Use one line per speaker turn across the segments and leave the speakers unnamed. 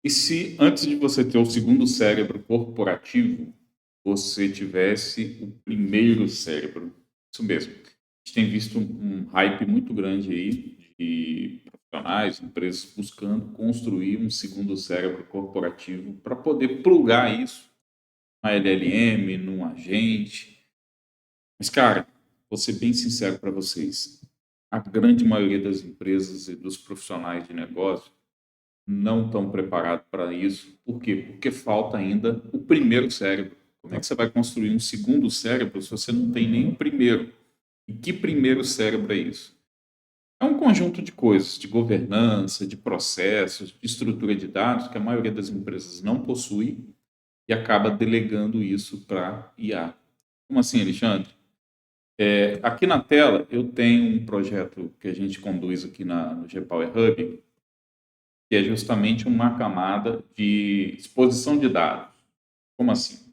E se antes de você ter o segundo cérebro corporativo, você tivesse o primeiro cérebro? Isso mesmo. A gente tem visto um hype muito grande aí de profissionais, empresas buscando construir um segundo cérebro corporativo para poder plugar isso na LLM, num agente. Mas, cara, vou ser bem sincero para vocês. A grande maioria das empresas e dos profissionais de negócio não estão preparados para isso. Por quê? Porque falta ainda o primeiro cérebro. Como é que você vai construir um segundo cérebro se você não tem nem o primeiro? E que primeiro cérebro é isso? É um conjunto de coisas, de governança, de processos, de estrutura de dados que a maioria das empresas não possui e acaba delegando isso para IA. Como assim, Alexandre? Aqui na tela eu tenho um projeto que a gente conduz aqui no GPower Hub, que é justamente uma camada de exposição de dados. Como assim?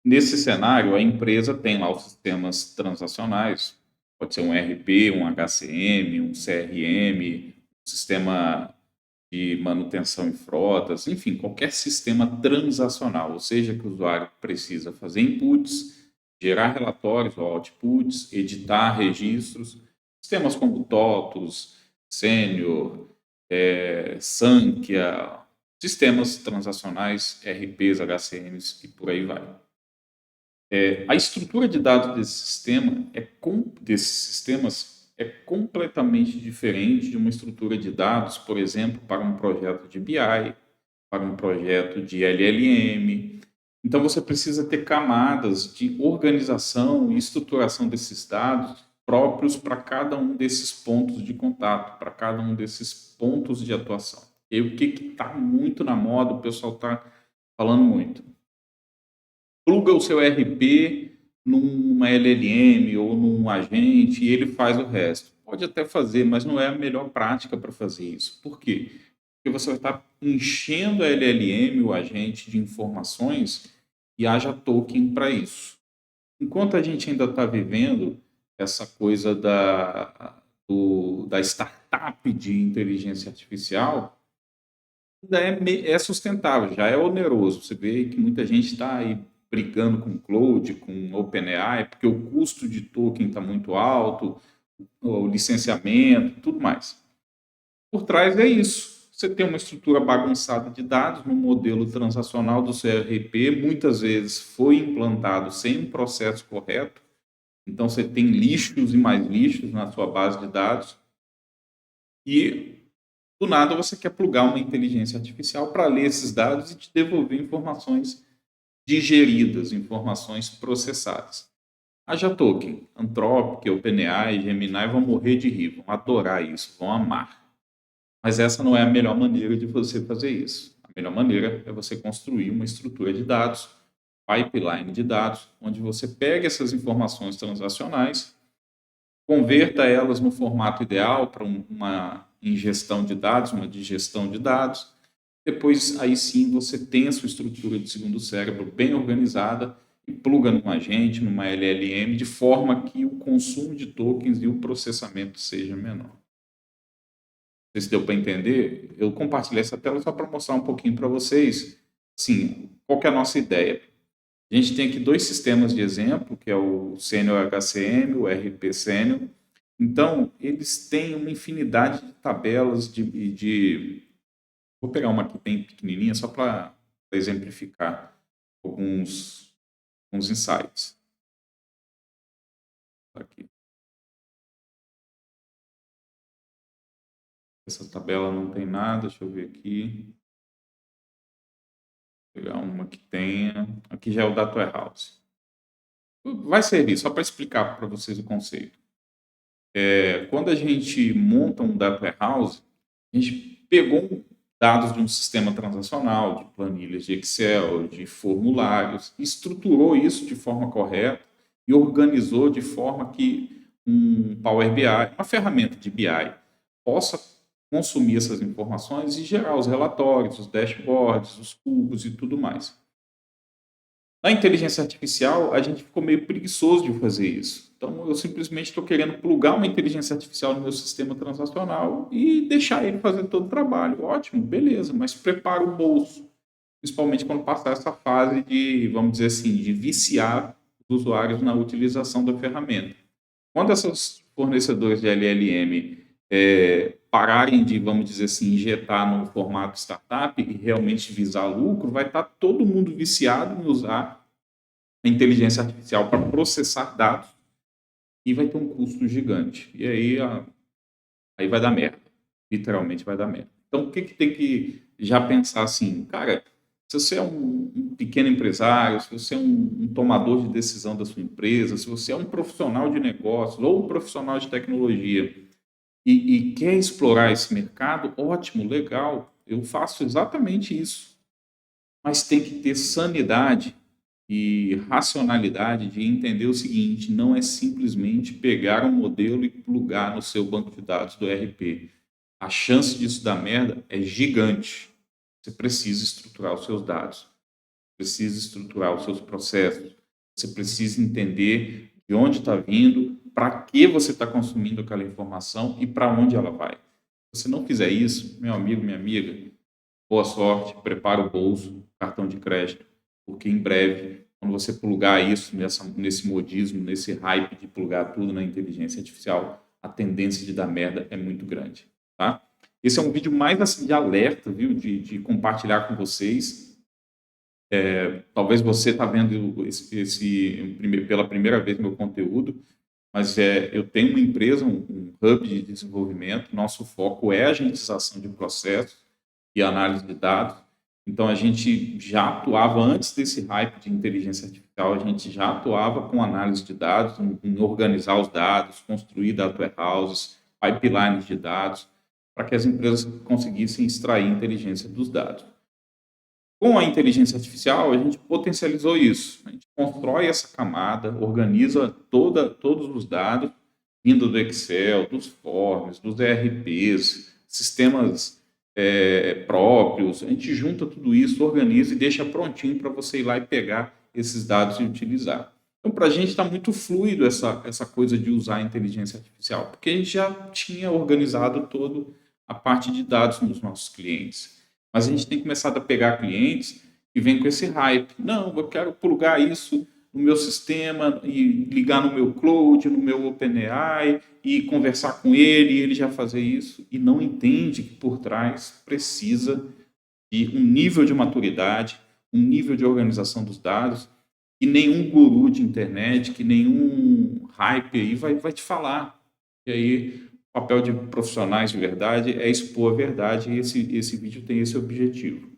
Nesse cenário, a empresa tem lá os sistemas transacionais, pode ser um ERP, um HCM, um CRM, um sistema de manutenção em frotas, enfim, qualquer sistema transacional, ou seja, que o usuário precisa fazer inputs, gerar relatórios ou outputs, editar registros, sistemas como TOTUS, Senior, Sankhya, sistemas transacionais, RPs, HCMs e por aí vai. A estrutura de dados desses sistemas é completamente diferente de uma estrutura de dados, por exemplo, para um projeto de BI, para um projeto de LLM. Então, você precisa ter camadas de organização e estruturação desses dados próprios para cada um desses pontos de contato, para cada um desses pontos de atuação. E aí, o que está muito na moda, o pessoal está falando muito. Pluga o seu RP numa LLM ou num agente e ele faz o resto. Pode até fazer, mas não é a melhor prática para fazer isso. Por quê? Porque você vai estar enchendo a LLM, o agente, de informações e haja token para isso. Enquanto a gente ainda está vivendo essa coisa da startup de inteligência artificial, ainda é sustentável, já é oneroso. Você vê que muita gente está aí brigando com o Cloud, com o OpenAI, porque o custo de token está muito alto, o licenciamento, tudo mais. Por trás é isso. Você tem uma estrutura bagunçada de dados no modelo transacional do CRP, muitas vezes foi implantado sem um processo correto, então você tem lixos e mais lixos na sua base de dados, e do nada você quer plugar uma inteligência artificial para ler esses dados e te devolver informações digeridas, informações processadas. Haja token, Anthropic, OpenAI, Gemini vão morrer de rir, vão adorar isso, vão amar. Mas essa não é a melhor maneira de você fazer isso. A melhor maneira é você construir uma estrutura de dados, pipeline de dados, onde você pega essas informações transacionais, converta elas no formato ideal para uma ingestão de dados, uma digestão de dados. Depois, aí sim, você tem a sua estrutura de segundo cérebro bem organizada e pluga num agente, numa LLM, de forma que o consumo de tokens e o processamento seja menor. Não sei se deu para entender. Eu compartilhei essa tela só para mostrar um pouquinho para vocês, sim, qual que é a nossa ideia. A gente tem aqui dois sistemas de exemplo, que é o Senior HCM, o RP Senior. Então, eles têm uma infinidade de tabelas vou pegar uma aqui bem pequenininha, só para exemplificar alguns insights. Aqui. Essa tabela não tem nada, deixa eu ver aqui. Vou pegar uma que tenha. Aqui já é o Data Warehouse. Vai servir, só para explicar para vocês o conceito. Quando a gente monta um Data Warehouse, a gente pegou dados de um sistema transacional, de planilhas de Excel, de formulários, estruturou isso de forma correta e organizou de forma que um Power BI, uma ferramenta de BI, possa consumir essas informações e gerar os relatórios, os dashboards, os cubos e tudo mais. Na inteligência artificial, a gente ficou meio preguiçoso de fazer isso. Então, eu simplesmente estou querendo plugar uma inteligência artificial no meu sistema transacional e deixar ele fazer todo o trabalho. Ótimo, beleza, mas prepara o bolso, principalmente quando passar essa fase de, vamos dizer assim, de viciar os usuários na utilização da ferramenta. Quando essas fornecedoras de LLM pararem de, vamos dizer assim, injetar no formato startup e realmente visar lucro, vai estar todo mundo viciado em usar a inteligência artificial para processar dados e vai ter um custo gigante. E aí vai dar merda. Literalmente vai dar merda. Então, o que tem que já pensar assim? Cara, se você é um pequeno empresário, se você é um tomador de decisão da sua empresa, se você é um profissional de negócios ou um profissional de tecnologia e quer explorar esse mercado, ótimo, legal, eu faço exatamente isso. Mas tem que ter sanidade e racionalidade de entender o seguinte: não é simplesmente pegar um modelo e plugar no seu banco de dados do ERP. A chance disso dar merda é gigante. Você precisa estruturar os seus dados, precisa estruturar os seus processos, você precisa entender de onde está vindo, para que você está consumindo aquela informação e para onde ela vai. Se você não fizer isso, meu amigo, minha amiga, boa sorte, prepara o bolso, cartão de crédito, porque em breve, quando você plugar isso nesse modismo, nesse hype de plugar tudo na inteligência artificial, a tendência de dar merda é muito grande, tá? Esse é um vídeo mais assim de alerta, viu? De compartilhar com vocês. Talvez você está vendo pela primeira vez meu conteúdo, mas eu tenho uma empresa, um hub de desenvolvimento. Nosso foco é a agentização de processos e análise de dados. Então, a gente já atuava antes desse hype de inteligência artificial, a gente já atuava com análise de dados, em organizar os dados, construir data warehouses, pipelines de dados, para que as empresas conseguissem extrair inteligência dos dados. Com a inteligência artificial, a gente potencializou isso. A gente constrói essa camada, organiza todos os dados, vindo do Excel, dos forms, dos ERPs, sistemas próprios. A gente junta tudo isso, organiza e deixa prontinho para você ir lá e pegar esses dados e utilizar. Então, para a gente está muito fluido essa coisa de usar a inteligência artificial, porque a gente já tinha organizado toda a parte de dados nos nossos clientes. Mas a gente tem começado a pegar clientes que vêm com esse hype. Não, eu quero plugar isso no meu sistema e ligar no meu cloud, no meu OpenAI e conversar com ele já fazer isso. E não entende que por trás precisa de um nível de maturidade, um nível de organização dos dados, que nenhum guru de internet, que nenhum hype aí vai te falar. E aí o papel de profissionais de verdade é expor a verdade e esse vídeo tem esse objetivo.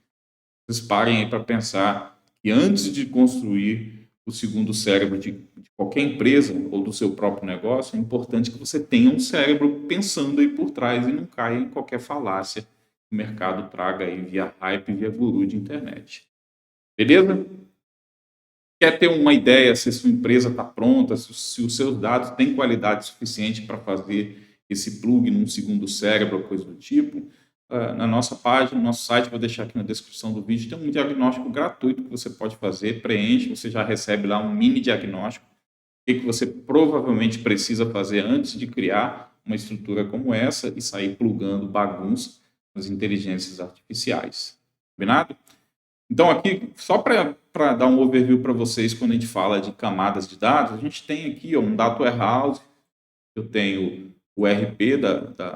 Vocês parem aí para pensar que antes de construir o segundo cérebro de qualquer empresa ou do seu próprio negócio, é importante que você tenha um cérebro pensando aí por trás e não caia em qualquer falácia que o mercado traga aí via hype, via guru de internet. Beleza? Quer ter uma ideia se a sua empresa está pronta, se os seus dados têm qualidade suficiente para fazer esse plug num segundo cérebro, coisa do tipo? Na nossa página, no nosso site, vou deixar aqui na descrição do vídeo, tem um diagnóstico gratuito que você pode fazer, preenche, você já recebe lá um mini diagnóstico, o que você provavelmente precisa fazer antes de criar uma estrutura como essa e sair plugando bagunça nas inteligências artificiais. Combinado? Então, aqui, só para dar um overview para vocês, quando a gente fala de camadas de dados, a gente tem aqui um data warehouse, eu tenho o ERP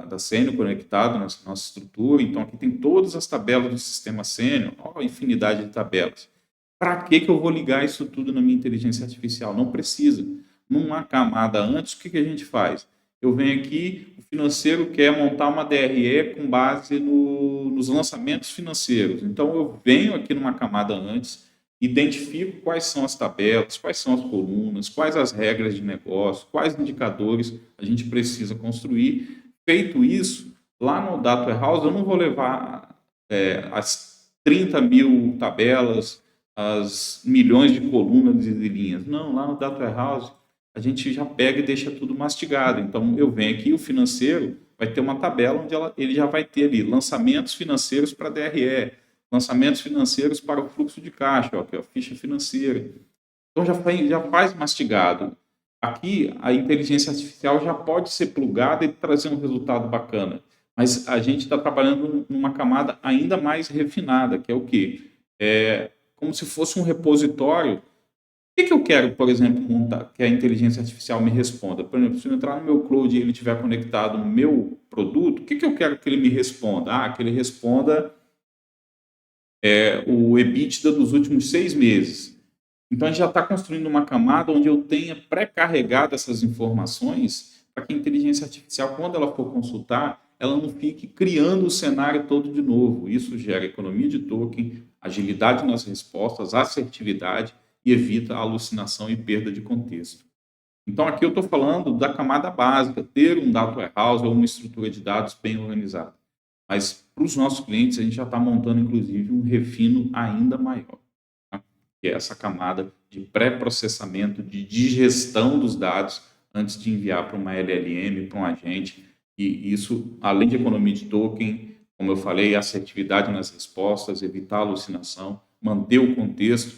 da Sênior conectado nessa nossa estrutura, então aqui tem todas as tabelas do sistema Sênior, a infinidade de tabelas. Para que eu vou ligar isso tudo na minha inteligência artificial? Não precisa. Numa camada antes, o que a gente faz? Eu venho aqui, o financeiro quer montar uma DRE com base nos lançamentos financeiros. Então, eu venho aqui numa camada antes, identifico quais são as tabelas, quais são as colunas, quais as regras de negócio, quais indicadores a gente precisa construir. Feito isso, lá no Data Warehouse, eu não vou levar as 30 mil tabelas, as milhões de colunas e de linhas. Não, lá no Data Warehouse, a gente já pega e deixa tudo mastigado. Então, eu venho aqui, o financeiro vai ter uma tabela onde ele já vai ter ali lançamentos financeiros para DRE, lançamentos financeiros para o fluxo de caixa, ó, aqui, ó, ficha financeira. Então, já faz mastigado. Aqui, a inteligência artificial já pode ser plugada e trazer um resultado bacana. Mas a gente está trabalhando numa camada ainda mais refinada, que é o quê? É como se fosse um repositório. O que eu quero, por exemplo, montar, que a inteligência artificial me responda? Por exemplo, se eu entrar no meu cloud e ele estiver conectado no meu produto, o que eu quero que ele me responda? Ah, que ele responda o EBITDA dos últimos 6 meses. Então, a gente já está construindo uma camada onde eu tenha pré-carregado essas informações para que a inteligência artificial, quando ela for consultar, ela não fique criando o cenário todo de novo. Isso gera economia de token, agilidade nas respostas, assertividade e evita a alucinação e perda de contexto. Então, aqui eu estou falando da camada básica, ter um data warehouse ou uma estrutura de dados bem organizada. Mas, para os nossos clientes, a gente já está montando, inclusive, um refino ainda maior, tá? Que é essa camada de pré-processamento, de digestão dos dados antes de enviar para uma LLM, para um agente. E isso, além de economia de token, como eu falei, assertividade nas respostas, evitar alucinação, manter o contexto,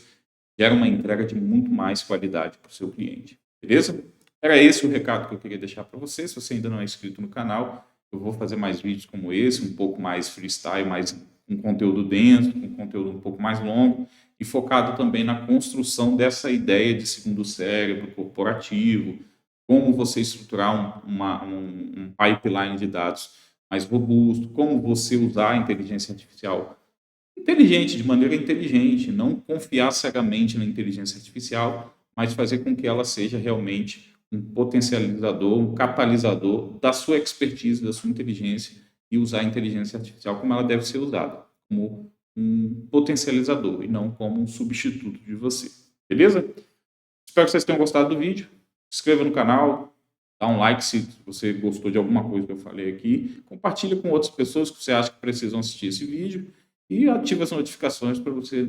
gera uma entrega de muito mais qualidade para o seu cliente. Beleza? Era esse o recado que eu queria deixar para você. Se você ainda não é inscrito no canal, eu vou fazer mais vídeos como esse, um pouco mais freestyle, mais com conteúdo denso, com conteúdo um pouco mais longo e focado também na construção dessa ideia de segundo cérebro corporativo, como você estruturar um pipeline de dados mais robusto, como você usar a inteligência artificial inteligente, de maneira inteligente, não confiar cegamente na inteligência artificial, mas fazer com que ela seja realmente um potencializador, um catalisador da sua expertise, da sua inteligência e usar a inteligência artificial como ela deve ser usada, como um potencializador e não como um substituto de você. Beleza? Espero que vocês tenham gostado do vídeo. Se inscreva no canal, dá um like se você gostou de alguma coisa que eu falei aqui. Compartilhe com outras pessoas que você acha que precisam assistir esse vídeo e ative as notificações para você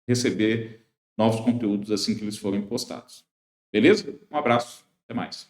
receber novos conteúdos assim que eles forem postados. Beleza? Um abraço, até mais.